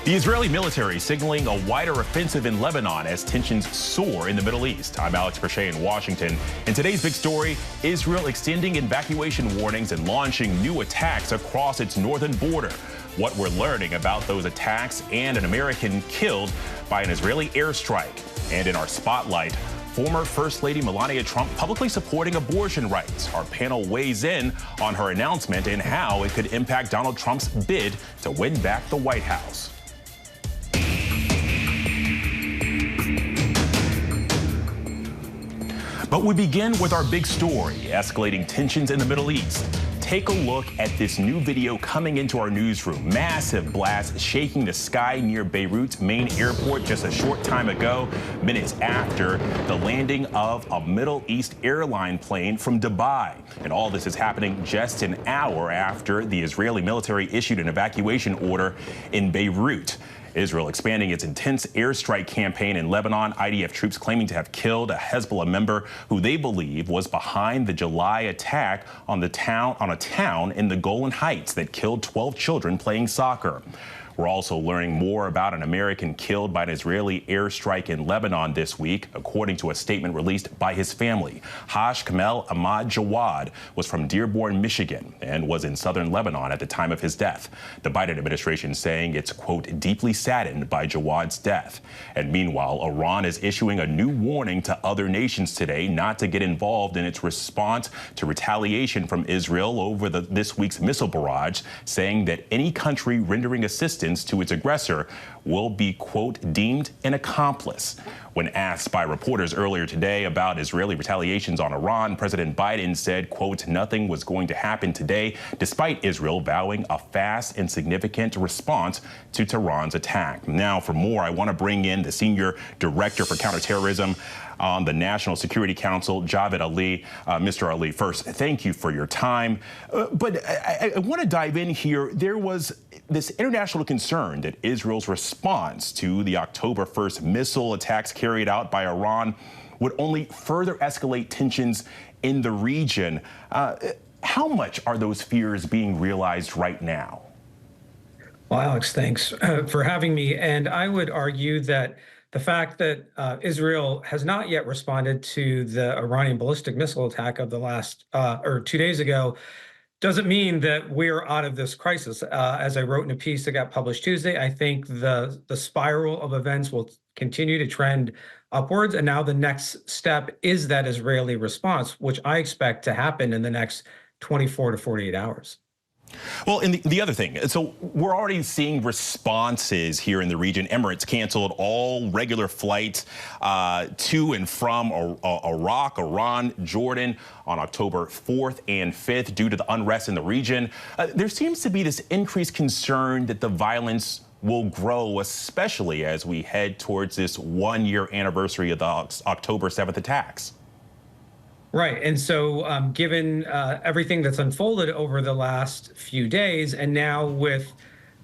The Israeli military signaling a wider offensive in Lebanon as tensions soar in the Middle East. I'm Alex Perche in Washington. In today's big story, Israel extending evacuation warnings and launching new attacks across its northern border. What we're learning about those attacks and an American killed by an Israeli airstrike. And in our spotlight, former First Lady Melania Trump publicly supporting abortion rights. Our panel weighs in on her announcement and how it could impact Donald Trump's bid to win back the White House. But we begin with our big story, escalating tensions in the Middle East. Take a look at this new video coming into our newsroom. Massive blast shaking the sky near Beirut's main airport just a short time ago, minutes after the landing of a Middle East airline plane from Dubai. And all this is happening just an hour after the Israeli military issued an evacuation order in Beirut. Israel expanding its intense airstrike campaign in Lebanon, IDF troops claiming to have killed a Hezbollah member who they believe was behind the July attack on a town in the Golan Heights that killed 12 children playing soccer. We're also learning more about an American killed by an Israeli airstrike in Lebanon this week, according to a statement released by his family. Haj Kamel Ahmad Jawad was from Dearborn, Michigan, and was in southern Lebanon at the time of his death. The Biden administration saying it's, quote, deeply saddened by Jawad's death. And meanwhile, Iran is issuing a new warning to other nations today not to get involved in its response to retaliation from Israel over this week's missile barrage, saying that any country rendering assistance to its aggressor will be, quote, deemed an accomplice. When asked by reporters earlier today about Israeli retaliations on Iran, President Biden said, quote, nothing was going to happen today, despite Israel vowing a fast and significant response to Tehran's attack. Now, for more, I want to bring in the Senior Director for Counterterrorism on the National Security Council, David Ali. Mr. Ali, first, thank you for your time. But I want to dive in here. There was this international concern that Israel's response to the October 1st missile attacks carried out by Iran would only further escalate tensions in the region. How much are those fears being realized right now? Well, Alex, thanks for having me. And I would argue that the fact that Israel has not yet responded to the Iranian ballistic missile attack of the last, or 2 days ago, doesn't mean that we're out of this crisis. As I wrote in a piece that got published Tuesday, I think the spiral of events will continue to trend upwards. And now the next step is that Israeli response, which I expect to happen in the next 24 to 48 hours. Well, and the other thing, so we're already seeing responses here in the region. Emirates canceled all regular flights to and from Iraq, Iran, Jordan on October 4th and 5th due to the unrest in the region. There seems to be this increased concern that the violence will grow, especially as we head towards this one-year anniversary of the October 7th attacks. Right. And so given everything that's unfolded over the last few days, and now with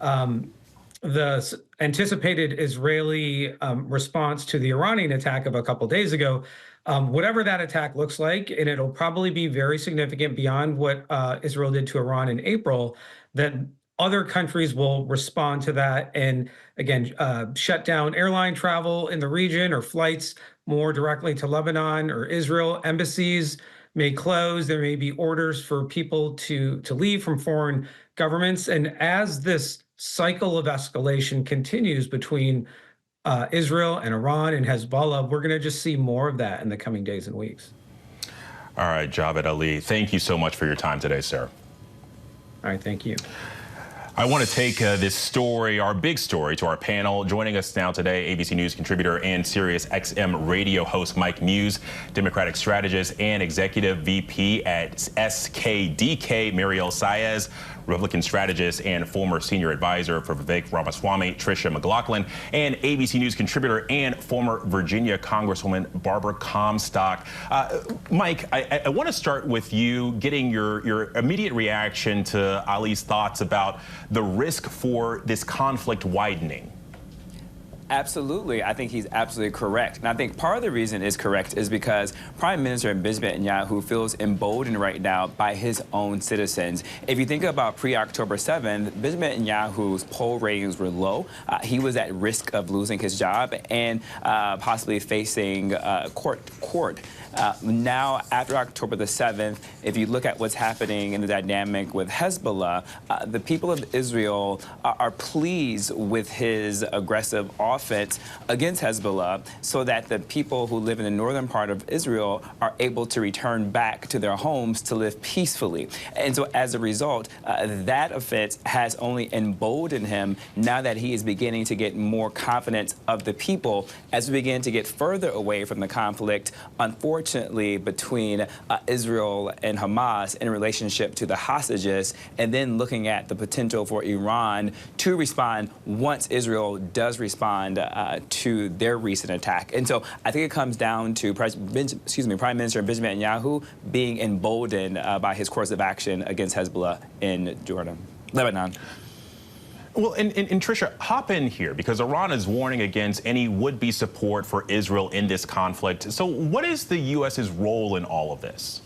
the anticipated Israeli response to the Iranian attack of a couple days ago, whatever that attack looks like, and it'll probably be very significant beyond what Israel did to Iran in April, that other countries will respond to that and, again, shut down airline travel in the region or flights more directly to Lebanon or Israel. Embassies may close. There may be orders for people to leave from foreign governments. And as this cycle of escalation continues between Israel and Iran and Hezbollah, we're going to just see more of that in the coming days and weeks. All right, David Ali, thank you so much for your time today, sir. All right, thank you. I want to take this story, our big story, to our panel. Joining us now today, ABC News contributor and Sirius XM radio host Mike Muse, Democratic strategist and executive VP at SKDK, Mariel Saez, Republican strategist and former senior advisor for Vivek Ramaswamy, Tricia McLaughlin, and ABC News contributor and former Virginia Congresswoman Barbara Comstock. Mike, I want to start with you getting your immediate reaction to Ali's thoughts about the risk for this conflict widening. Absolutely. I think he's absolutely correct. And I think part of the reason is correct is because Prime Minister Benjamin Netanyahu feels emboldened right now by his own citizens. If you think about pre-October 7th, Benjamin Netanyahu's poll ratings were low. He was at risk of losing his job and possibly facing court. Now, after October the 7th, if you look at what's happening in the dynamic with Hezbollah, the people of Israel are pleased with his aggressive offense against Hezbollah so that the people who live in the northern part of Israel are able to return back to their homes to live peacefully. And so as a result, that offense has only emboldened him now that he is beginning to get more confidence of the people as we begin to get further away from the conflict, unfortunately, between Israel and Hamas in relationship to the hostages, and then looking at the potential for Iran to respond once Israel does respond to their recent attack. And so I think it comes down to Prime Minister Benjamin Netanyahu being emboldened by his course of action against Hezbollah in Lebanon. Well, and Tricia, hop in here because Iran is warning against any would-be support for Israel in this conflict. So what is the U.S.'s role in all of this?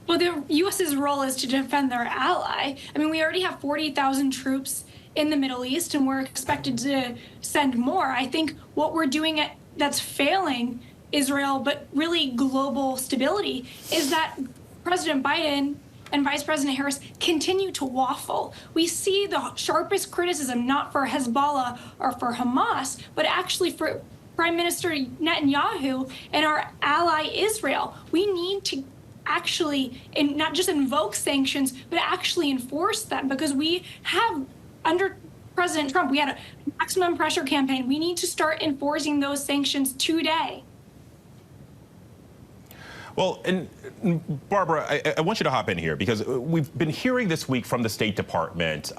Well, the U.S.'s role is to defend their ally. I mean, we already have 40,000 troops in the Middle East, and we're expected to send more. I think what we're doing that's failing Israel, but really global stability, is that President Biden and Vice President Harris continue to waffle. We see the sharpest criticism not for Hezbollah or for Hamas, but actually for Prime Minister Netanyahu and our ally Israel. We need to actually not just invoke sanctions, but actually enforce them, because we have, under President Trump, we had a maximum pressure campaign. We need to start enforcing those sanctions today. Well, and Barbara, I want you to hop in here because we've been hearing this week from the State Department,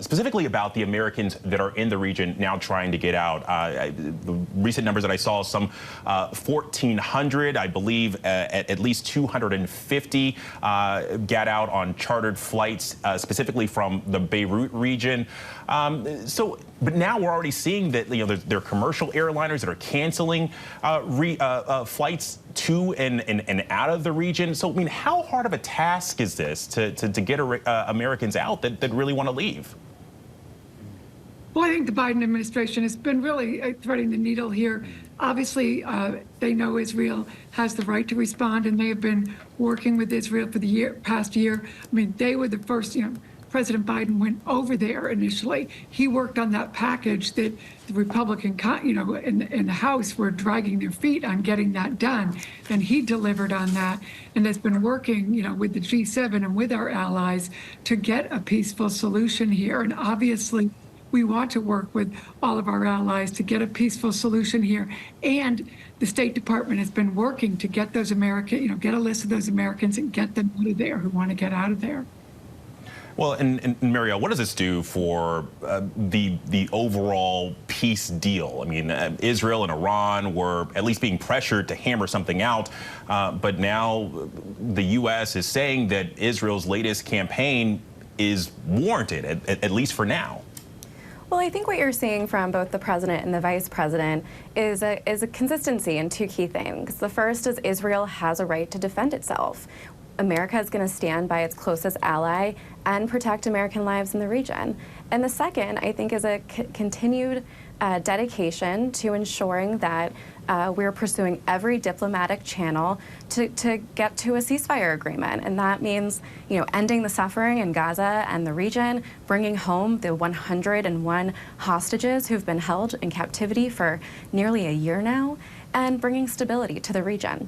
specifically about the Americans that are in the region now trying to get out. The recent numbers that I saw, some 1,400, I believe at least 250 got out on chartered flights, specifically from the Beirut region. But now we're already seeing that there are commercial airliners that are canceling flights to and out of the region. So, I mean, how hard of a task is this to get Americans out that really want to leave? Well, I think the Biden administration has been really threading the needle here. Obviously, they know Israel has the right to respond, and they have been working with Israel for the past year. I mean, they were the first, President Biden went over there initially. He worked on that package that the Republican, in the House were dragging their feet on getting that done. And he delivered on that and has been working, with the G7 and with our allies to get a peaceful solution here. And obviously, we want to work with all of our allies to get a peaceful solution here. And the State Department has been working to get those get a list of those Americans and get them out of there who want to get out of there. Well, and Marielle, what does this do for the overall peace deal? I mean, Israel and Iran were at least being pressured to hammer something out, but now the U.S. is saying that Israel's latest campaign is warranted, at least for now. Well, I think what you're seeing from both the president and the vice president is a consistency in two key things. The first is Israel has a right to defend itself. America is going to stand by its closest ally and protect American lives in the region. And the second, I think, is a continued dedication to ensuring that we're pursuing every diplomatic channel to get to a ceasefire agreement. And that means, ending the suffering in Gaza and the region, bringing home the 101 hostages who've been held in captivity for nearly a year now, and bringing stability to the region.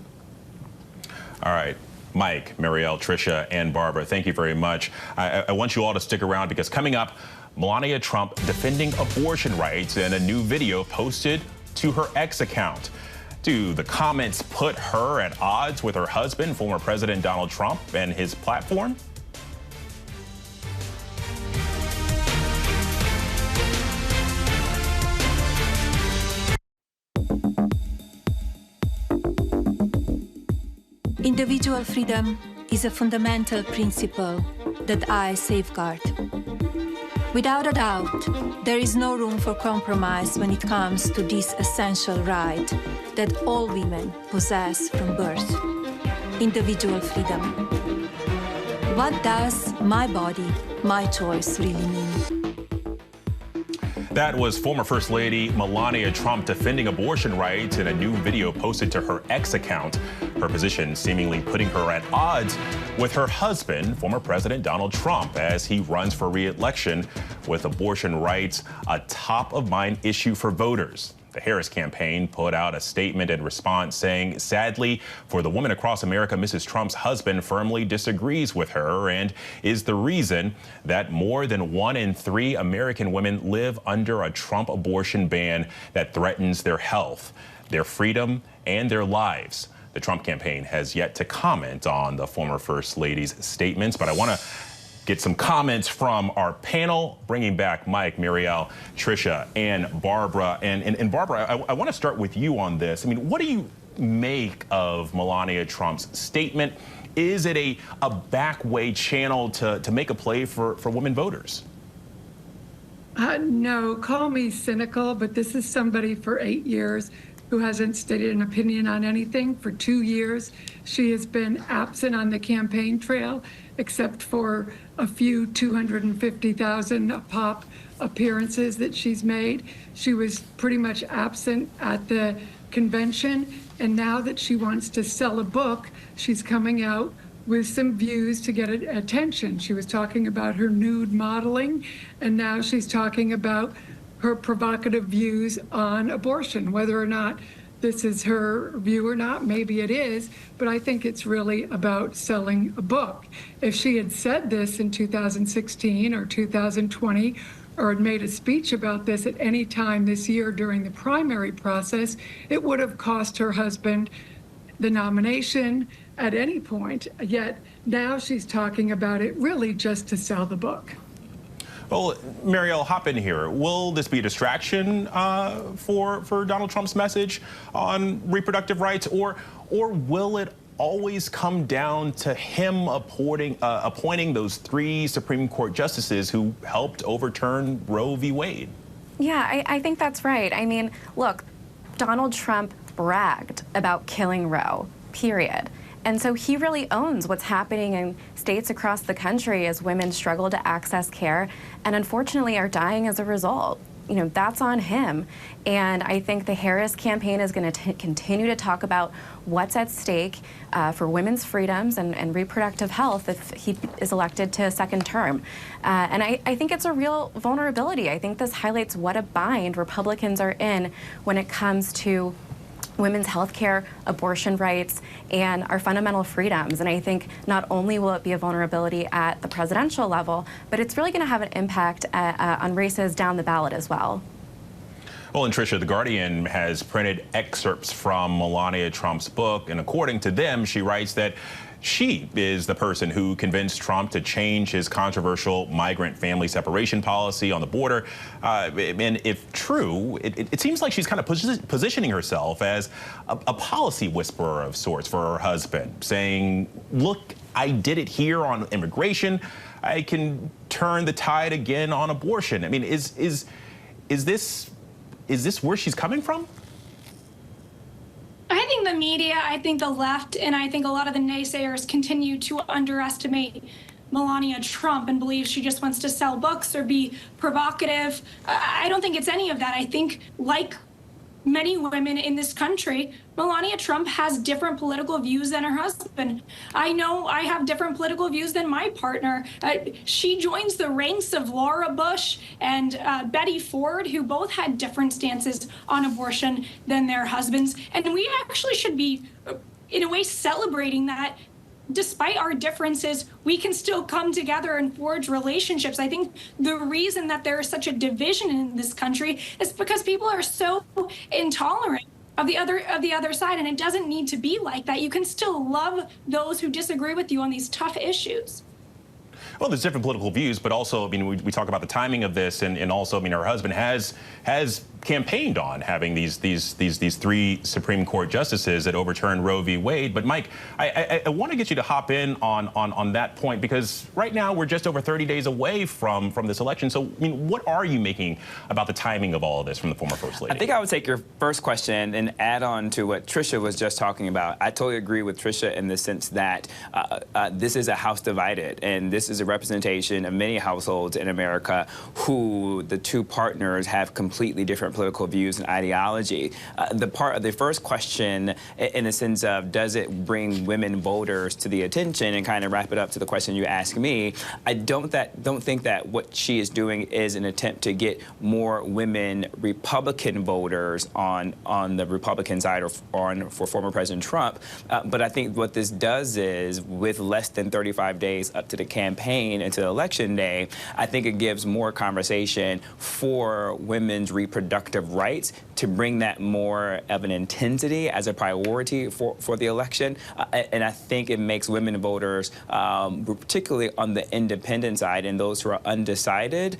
All right. Mike, Marielle, Tricia, and Barbara, thank you very much. I want you all to stick around because coming up, Melania Trump defending abortion rights in a new video posted to her X account. Do the comments put her at odds with her husband, former President Donald Trump, and his platform? Individual freedom is a fundamental principle that I safeguard. Without a doubt, there is no room for compromise when it comes to this essential right that all women possess from birth: individual freedom. What does my body, my choice really mean? That was former First Lady Melania Trump defending abortion rights in a new video posted to her X account. Her position seemingly putting her at odds with her husband, former President Donald Trump, as he runs for re-election, with abortion rights a top-of-mind issue for voters. The Harris campaign put out a statement in response saying, sadly, for the woman across America, Mrs. Trump's husband firmly disagrees with her and is the reason that more than 1 in 3 American women live under a Trump abortion ban that threatens their health, their freedom, and their lives. The Trump campaign has yet to comment on the former First Lady's statements, but I want to get some comments from our panel, bringing back Mike, Muriel, Tricia, and Barbara. And Barbara, I want to start with you on this. I mean, what do you make of Melania Trump's statement? Is it a back way channel to make a play for women voters? No, call me cynical, but this is somebody for 8 years who hasn't stated an opinion on anything. For 2 years, she has been absent on the campaign trail, except for a few 250,000 pop appearances that she's made. She was pretty much absent at the convention, and now that she wants to sell a book, she's coming out with some views to get attention. She was talking about her nude modeling, and now she's talking about her provocative views on abortion. Whether or not this is her view or not, maybe it is, but I think it's really about selling a book. If she had said this in 2016 or 2020, or had made a speech about this at any time this year during the primary process, it would have cost her husband the nomination at any point. Yet now she's talking about it really just to sell the book. Well, Muriel, hop in here. Will this be a distraction for Donald Trump's message on reproductive rights, or will it always come down to him appointing those 3 Supreme Court justices who helped overturn Roe v. Wade? Yeah, I think that's right. I mean, look, Donald Trump bragged about killing Roe, period. And so he really owns what's happening in states across the country as women struggle to access care and unfortunately are dying as a result. You know, that's on him. And I think the Harris campaign is going to continue to talk about what's at stake for women's freedoms and reproductive health if he is elected to a second term. And I think it's a real vulnerability. I think this highlights what a bind Republicans are in when it comes to women's health care, abortion rights, and our fundamental freedoms. And I think not only will it be a vulnerability at the presidential level, but it's really going to have an impact on races down the ballot as well. Well, and Tricia, The Guardian has printed excerpts from Melania Trump's book, and according to them, she writes that she is the person who convinced Trump to change his controversial migrant family separation policy on the border. And if true, it seems like she's kind of positioning herself as a policy whisperer of sorts for her husband, saying, look, I did it here on immigration. I can turn the tide again on abortion. I mean, is this where she's coming from? I think the media, I think the left, and I think a lot of the naysayers continue to underestimate Melania Trump and believe she just wants to sell books or be provocative. I don't think it's any of that. I think, like many women in this country, Melania Trump has different political views than her husband. I know I have different political views than my partner. She joins the ranks of Laura Bush and Betty Ford, who both had different stances on abortion than their husbands. And we actually should be, in a way, celebrating that. Despite our differences, we can still come together and forge relationships. I think the reason that there is such a division in this country is because people are so intolerant of the other side, and it doesn't need to be like that. You can still love those who disagree with you on these tough issues. Well, there's different political views, but also, I mean, we talk about the timing of this, and also, I mean, her husband has campaigned on having these three Supreme Court justices that overturned Roe v. Wade. But Mike, I want to get you to hop in on that point, because right now we're just over 30 days away from this election. So, I mean, what are you making about the timing of all of this from the former First Lady? I think I would take your first question and add on to what Tricia was just talking about. I totally agree with Tricia in the sense that this is a house divided, and this is a representation of many households in America who the two partners have completely different political views and ideology. The first question, in the sense of does it bring women voters to the attention, and kind of wrap it up to the question you asked me, I don't think that what she is doing is an attempt to get more women Republican voters on the Republican side or for former President Trump. But I think what this does is, with less than 35 days up to the campaign and to election day, I think it gives more conversation for women's reproductive rights, to bring that more of an intensity as a priority for the election. And I think it makes women voters, particularly on the independent side and those who are undecided,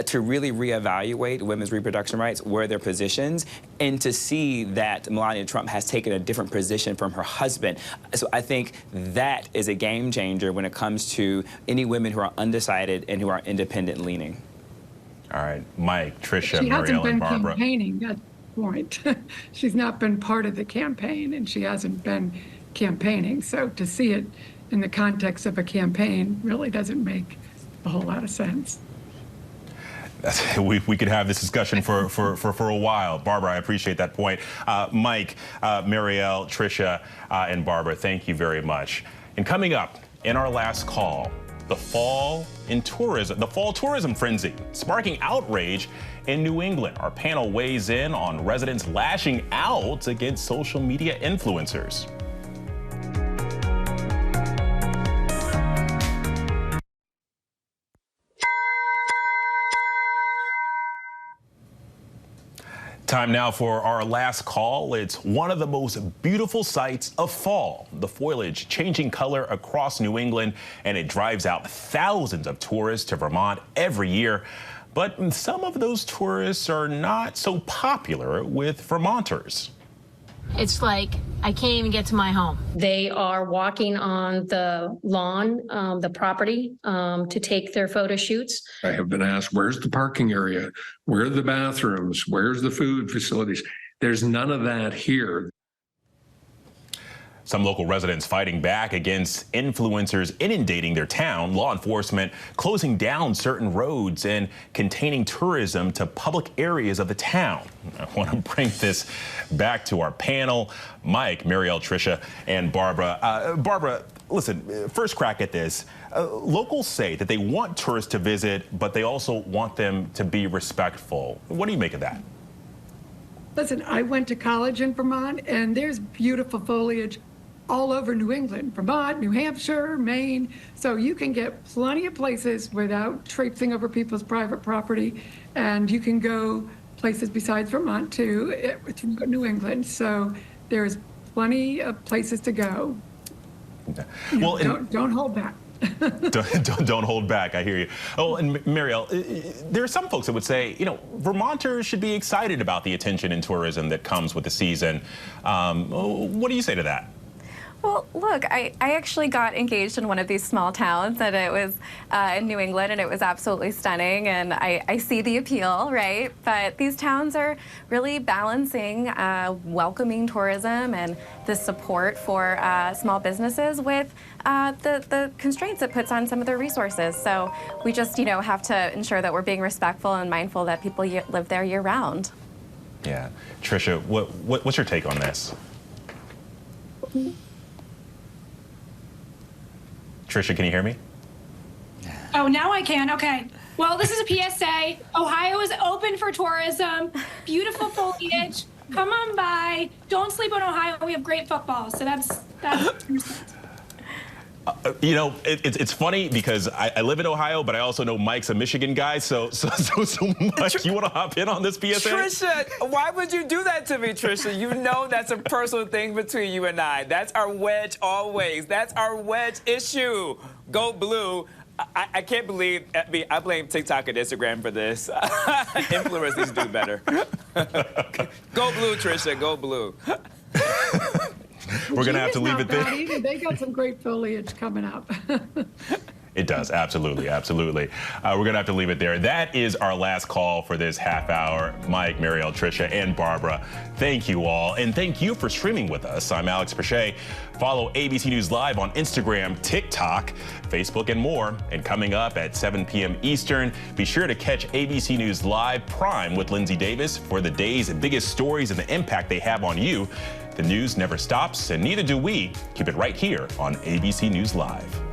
to really reevaluate women's reproduction rights, where their positions, and to see that Melania Trump has taken a different position from her husband. So I think that is a game changer when it comes to any women who are undecided and who are independent leaning. All right, Mike, Tricia, She hasn't Marielle, been and Barbara. campaigning, that's the point. She's not been part of the campaign, and she hasn't been campaigning. So to see it in the context of a campaign really doesn't make a whole lot of sense. We could have this discussion for a while. Barbara, I appreciate that point. Mike, Marielle, Tricia, and Barbara, thank you very much. And coming up in our last call, the fall tourism frenzy, sparking outrage in New England. Our panel weighs in on residents lashing out against social media influencers. Time now for our last call. It's one of the most beautiful sights of fall. The foliage changing color across New England, and it drives out thousands of tourists to Vermont every year. But some of those tourists are not so popular with Vermonters. It's like I can't even get to my home. They are walking on the lawn, the property, to take their photo shoots. I have been asked, where's the parking area? Where are the bathrooms? Where's the food facilities? There's none of that here. Some local residents fighting back against influencers inundating their town, law enforcement closing down certain roads and containing tourism to public areas of the town. I want to bring this back to our panel, Mike, Marielle, Tricia, and Barbara. Barbara, listen, first crack at this. Locals say that they want tourists to visit, but they also want them to be respectful. What do you make of that? Listen, I went to college in Vermont, and there's beautiful foliage all over New England, Vermont, New Hampshire, Maine. So you can get plenty of places without traipsing over people's private property. And you can go places besides Vermont too, to New England. So there's plenty of places to go. Well, don't hold back. don't hold back. I hear you. Oh, and Marielle, there are some folks that would say, you know, Vermonters should be excited about the attention and tourism that comes with the season. What do you say to that? Well, look, I actually got engaged in one of these small towns, and it was in New England, and it was absolutely stunning, and I see the appeal, right? But these towns are really balancing welcoming tourism and the support for small businesses with the constraints it puts on some of their resources. So we just, have to ensure that we're being respectful and mindful that people live there year-round. Yeah. Tricia, what's your take on this? Tricia, can you hear me? Oh, now I can. Okay. Well, this is a PSA. Ohio is open for tourism. Beautiful foliage. Come on by. Don't sleep on Ohio. We have great football. So that's it's funny because I live in Ohio, but I also know Mike's a Michigan guy. So Mike, you want to hop in on this PSA? Tricia, why would you do that to me, Tricia? You know that's a personal thing between you and I. That's our wedge always. That's our wedge issue. Go blue. I can't believe, I blame TikTok and Instagram for this. Influencers do better. Go blue, Trisha, go blue. We're going to have to leave it there. They got some great foliage coming up. It does, absolutely, absolutely. We're going to have to leave it there. That is our last call for this half hour. Mike, Marielle, Trisha, and Barbara, thank you all. And thank you for streaming with us. I'm Alex Pache. Follow ABC News Live on Instagram, TikTok, Facebook, and more. And coming up at 7 p.m. Eastern, be sure to catch ABC News Live Prime with Linsey Davis for the day's biggest stories and the impact they have on you. The news never stops, and neither do we. Keep it right here on ABC News Live.